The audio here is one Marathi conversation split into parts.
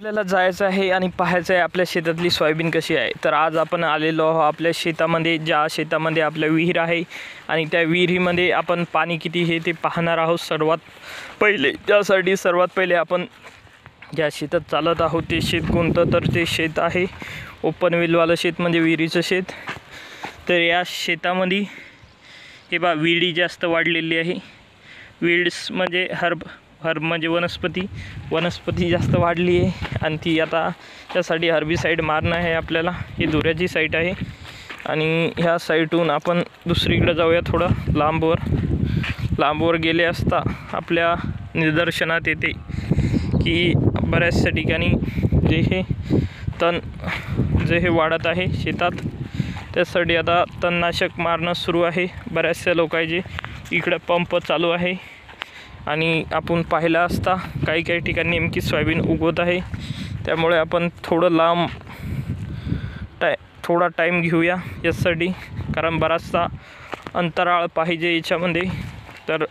आपल्याला जायचं आहे आणि पाहायचं आहे आपल्या शेतातली सोयाबीन कशी आहे। तर आज आपण आलेलो आहोत आपल्या शेतामध्ये, ज्या शेतामध्ये आपल्या विहीर आहे आणि त्या विहिरीमध्ये आपण पाणी किती आहे ते पाहणार आहोत सर्वात पहिले। त्यासाठी सर्वात पहिले आपण ज्या शेतात चालत आहोत ते शेत कोणतं, तर ते शेत आहे ओपन वेलवालं शेत, म्हणजे विहिरीचं शेत। तर या शेतामध्ये हे बा विहिरी जास्त वाढलेली आहे। वीड्स म्हणजे हर्ब म्हणजे वनस्पती जास्त वाढली आहे आणि ती आता त्यासाठी हर्बिसाइड मारणं आहे आपल्याला। ही धुऱ्याची साईट आहे आणि ह्या साईटहून आपण दुसरीकडे जाऊया, थोडं लांबवर गेले असता आपल्या निदर्शनात येते की बऱ्याचशा ठिकाणी जे हे वाढत आहे शेतात, त्यासाठी आता तणनाशक मारणं सुरू आहे। बऱ्याचशा लोकांचे इकडे पंप चालू आहे आणि आपण पाहिला असता काही ठिकाणी नेमकी सोयाबीन उगवत आहे। त्यामुळे आपण थोडा टाईम घेऊया यासाठी, कारण बराचसा अंतराळ पाहिजे याच्यामध्ये। तर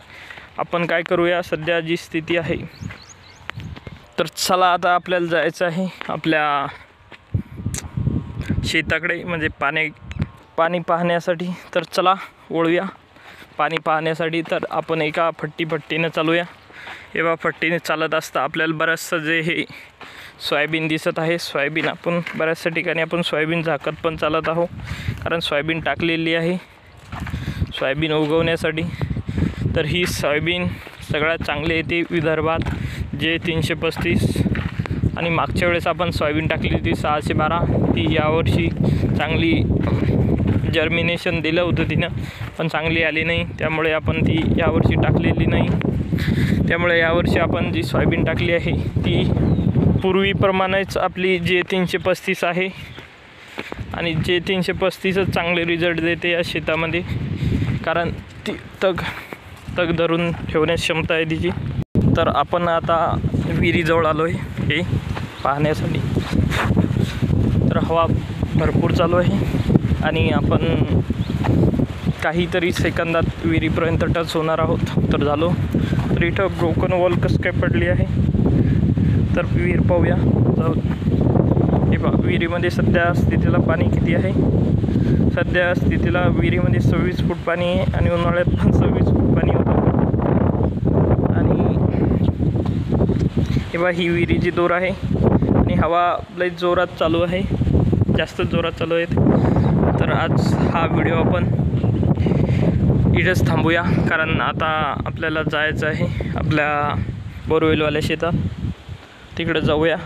आपण काय करूया, सध्या जी स्थिती आहे, तर चला आता आपल्याला जायचं आहे आपल्या शेताकडे, म्हणजे पाणी पाहण्यासाठी। तर चला वळूया पाणी पाहण्यासाठी। तर आपण एका फट्टीनं चालूया। एव्हा फट्टीने चालत असता आपल्याला बरंचसं जे हे सोयाबीन दिसत आहे। सोयाबीन आपण बऱ्याचशा ठिकाणी आपण सोयाबीन झाकत पण चालत आहोत, कारण सोयाबीन टाकलेली आहे सोयाबीन उगवण्यासाठी। तर ही सोयाबीन सगळ्यात चांगली येते विदर्भात, जे 335, आणि मागच्या वेळेस आपण सोयाबीन टाकली होती 612, ती यावर्षी चांगली जर्मिनेशन दिलं होतं तिनं, पण चांगली आली नाही, त्यामुळे आपण ती यावर्षी टाकलेली नाही। त्यामुळे यावर्षी आपण जी सोयाबीन टाकली आहे ती पूर्वीप्रमाणेच आपली J335 आहे आणि J335च चांगले रिझल्ट देते या शेतामध्ये, कारण ती तग धरून ठेवण्याची क्षमता आहे तिची। तर आपण आता विहिरीजवळ आलो आहे हे पाहण्यासाठी। तर हवा भरपूर चालू आहे आणि आपण काहीतरी सेकंदात विहिरीपर्यंत टच होणार आहोत। तर झालो। तर इथं ब्रोकन वॉल कसं काय पडली आहे, तर विहीर पाहूया जाऊ। हे बा विहिरीमध्ये सध्या स्थितीला पाणी किती आहे, सध्या स्थितीला विहिरीमध्ये 26 फूट पाणी आहे आणि उन्हाळ्यात पण 26 फूट पाणी होतं। आणि हे बा ही विहिरीची दोर आहे आणि हवा लई जोरात चालू आहे, जास्त जोरात चालू आहे। तर आज हा व्हिडिओ आपण इथेच थांबूया, कारण आता आपल्याला जायचं आहे आपल्या बोरवेलवाल्या शेतात, तिकडे जाऊया।